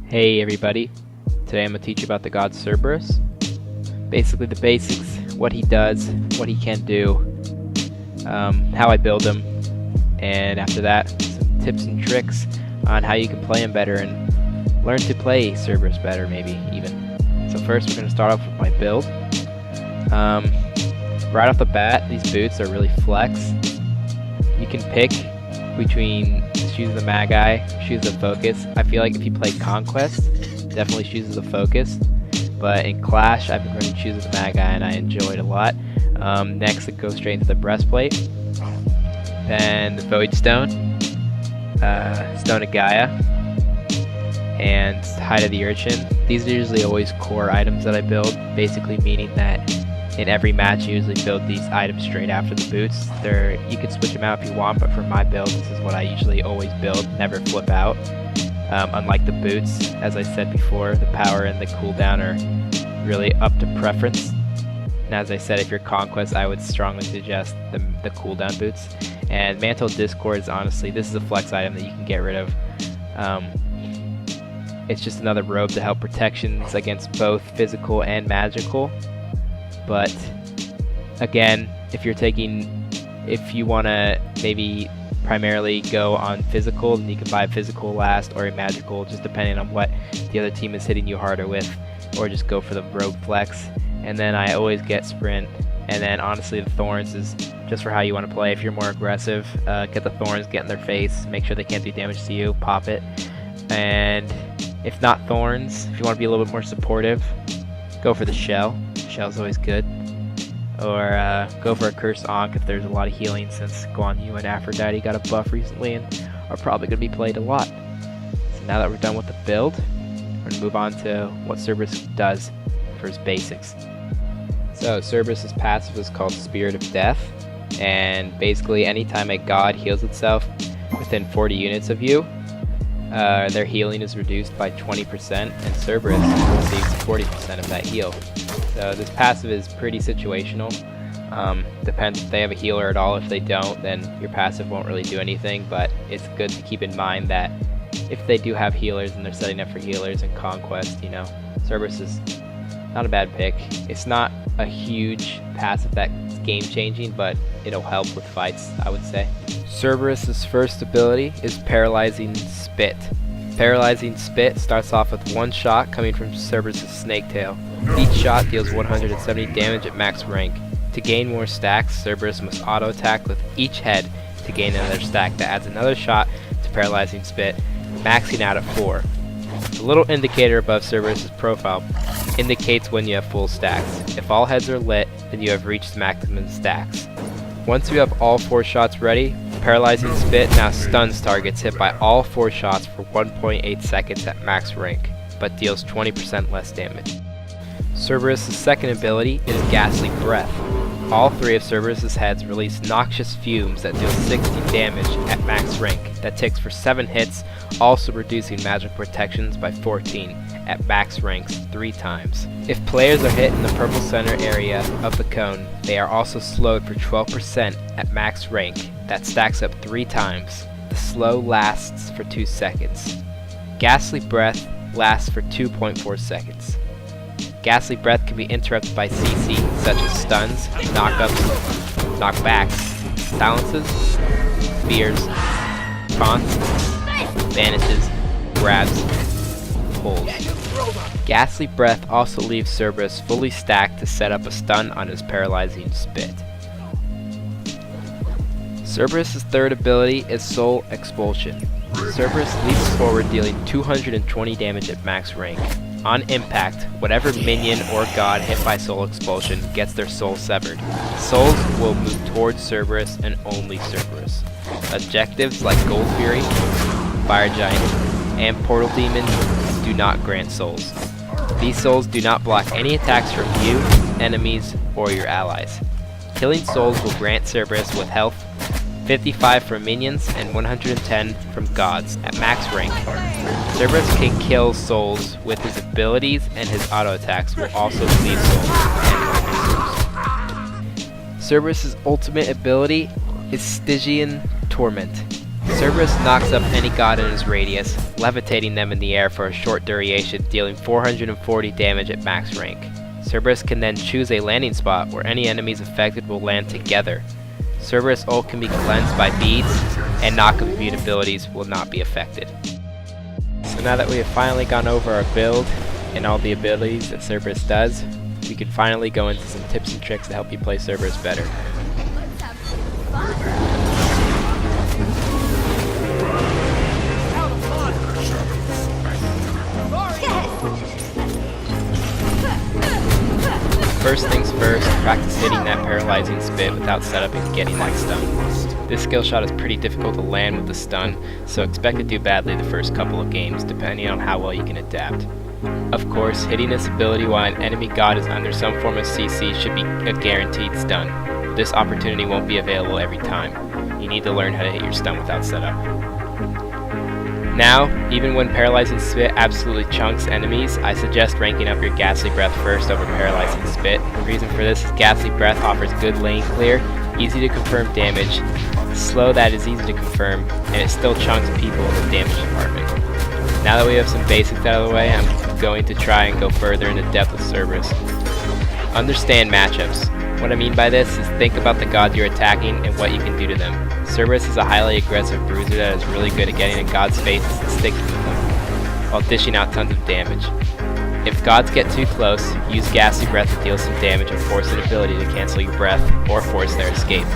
Hey everybody, today I'm going to teach you about the god Cerberus. Basically the basics, what he does, what he can do, how I build him, and after that some tips and tricks on how you can play him better and learn to play Cerberus better maybe even. So first we're going to start off with my build. Right off the bat, these boots are really flex. You can pick between Shoes of the Magi, Shoes of the Focus. I feel like if you play Conquest, definitely Shoes of the Focus. But in Clash, I've been running Shoes of the Magi and I enjoy it a lot. Next, it goes straight into the Breastplate. Then the Void Stone, Stone of Gaia, and Hide of the Urchin. These are usually always core items that I build, basically meaning that in every match, you usually build these items straight after the boots. You can switch them out if you want, but for my build, this is what I usually always build, never flip out. Unlike the boots, as I said before, the power and the cooldown are really up to preference. And as I said, if you're Conquest, I would strongly suggest the cooldown boots. And Mantle Discords, honestly, this is a flex item that you can get rid of. It's just another robe to help protections against both physical and magical. But again, if you want to maybe primarily go on physical, then you can buy physical last or a magical, just depending on what the other team is hitting you harder with, or just go for the rogue flex. And then I always get sprint, and then honestly the thorns is just for how you want to play. If you're more aggressive, get the thorns, get in their face, make sure they can't do damage to you, pop it. And if not thorns, if you want to be a little bit more supportive, go for the shell. Shell's always good. Or go for a Cursed Ankh if there's a lot of healing, since Guan Yu and Aphrodite got a buff recently and are probably going to be played a lot. So now that we're done with the build, we're going to move on to what Cerberus does for his basics. So Cerberus' passive is called Spirit of Death, and basically anytime a god heals itself within 40 units of you, their healing is reduced by 20%, and Cerberus receives 40% of that heal. So this passive is pretty situational. Depends if they have a healer at all. If they don't, then your passive won't really do anything, but it's good to keep in mind that if they do have healers and they're setting up for healers in Conquest, you know, Cerberus is not a bad pick. It's not a huge passive that's game-changing, but it'll help with fights, I would say. Cerberus' first ability is Paralyzing Spit. Paralyzing Spit starts off with one shot coming from Cerberus' snake tail. Each shot deals 170 damage at max rank. To gain more stacks, Cerberus must auto-attack with each head to gain another stack that adds another shot to Paralyzing Spit, maxing out at 4. The little indicator above Cerberus' profile indicates when you have full stacks. If all heads are lit, then you have reached maximum stacks. Once you have all 4 shots ready, Paralyzing Spit now stuns targets hit by all 4 shots for 1.8 seconds at max rank, but deals 20% less damage. Cerberus' second ability is Ghastly Breath. All 3 of Cerberus' heads release noxious fumes that deal 60 damage at max rank, that ticks for 7 hits, also reducing magic protections by 14 at max ranks 3 times. If players are hit in the purple center area of the cone, they are also slowed for 12% at max rank, that stacks up 3 times. The slow lasts for 2 seconds. Ghastly Breath lasts for 2.4 seconds. Ghastly Breath can be interrupted by CC, such as stuns, knockups, knockbacks, silences, spears, taunts, banishes, grabs, pulls. Ghastly Breath also leaves Cerberus fully stacked to set up a stun on his Paralyzing Spit. Cerberus' third ability is Soul Expulsion. Cerberus leaps forward, dealing 220 damage at max rank. On impact, whatever minion or god hit by Soul Expulsion gets their soul severed. Souls will move towards Cerberus and only Cerberus. Objectives like Gold Fury, Fire Giant, and Portal Demon do not grant souls. These souls do not block any attacks from you, enemies, or your allies. Killing souls will grant Cerberus with health 55 from minions and 110 from gods at max rank. Cerberus can kill souls with his abilities, and his auto attacks will also cleave souls and Cerberus' ultimate ability is Stygian Torment. Cerberus knocks up any god in his radius, levitating them in the air for a short duration, dealing 440 damage at max rank. Cerberus can then choose a landing spot where any enemies affected will land together. Cerberus ult can be cleansed by beads, and knock immune abilities will not be affected. So now that we have finally gone over our build and all the abilities that Cerberus does, we can finally go into some tips and tricks to help you play Cerberus better. First things first, practice hitting that paralyzing spit without setup and getting that stun. This skill shot is pretty difficult to land with the stun, so expect to do badly the first couple of games, depending on how well you can adapt. Of course, hitting this ability while an enemy god is under some form of CC should be a guaranteed stun. This opportunity won't be available every time. You need to learn how to hit your stun without setup. Now, even when Paralyzing Spit absolutely chunks enemies, I suggest ranking up your Ghastly Breath first over Paralyzing Spit. The reason for this is Ghastly Breath offers good lane clear, easy to confirm damage, slow that is easy to confirm, and it still chunks people in the damage department. Now that we have some basics out of the way, I'm going to try and go further into depth with Cerberus. Understand matchups. What I mean by this is think about the gods you're attacking and what you can do to them. Cerberus is a highly aggressive bruiser that is really good at getting in gods' faces and sticking with them, while dishing out tons of damage. If gods get too close, use Ghastly Breath to deal some damage and force an ability to cancel your breath or force their escape.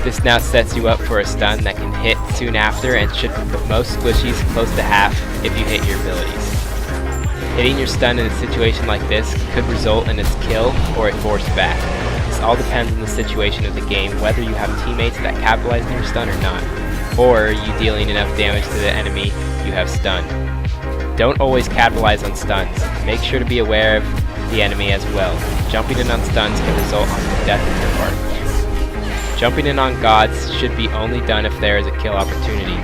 This now sets you up for a stun that can hit soon after and should put most squishies close to half if you hit your abilities. Hitting your stun in a situation like this could result in its kill or a forced back. This all depends on the situation of the game, whether you have teammates that capitalize on your stun or not, or are you dealing enough damage to the enemy you have stunned. Don't always capitalize on stuns. Make sure to be aware of the enemy as well. Jumping in on stuns can result in the death of your partner. Jumping in on gods should be only done if there is a kill opportunity,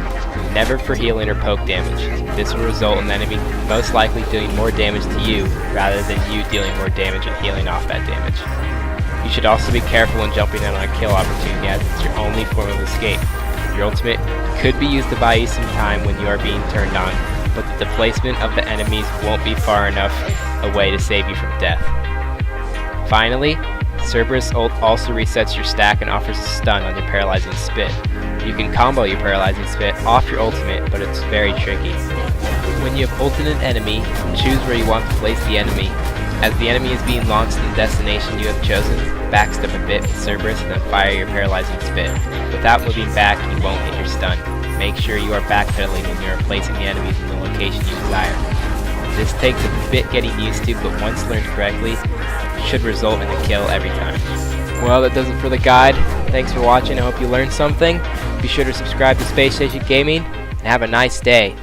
never for healing or poke damage. This will result in the enemy most likely doing more damage to you rather than you dealing more damage and healing off that damage. You should also be careful when jumping in on a kill opportunity, as it's your only form of escape. Your ultimate could be used to buy you some time when you are being turned on, but the displacement of the enemies won't be far enough away to save you from death. Finally, Cerberus ult also resets your stack and offers a stun on your Paralyzing Spit. You can combo your Paralyzing Spit off your ultimate, but it's very tricky. When you have ulted an enemy, choose where you want to place the enemy. As the enemy is being launched to the destination you have chosen, backstep a bit with Cerberus and then fire your Paralyzing Spit. Without moving back, you won't hit your stun. Make sure you are backpedaling when you are placing the enemies in the location you desire. This takes a bit getting used to, but once learned correctly, should result in a kill every time. Well, that does it for the guide. Thanks for watching. I hope you learned something. Be sure to subscribe to Space Station Gaming, and have a nice day.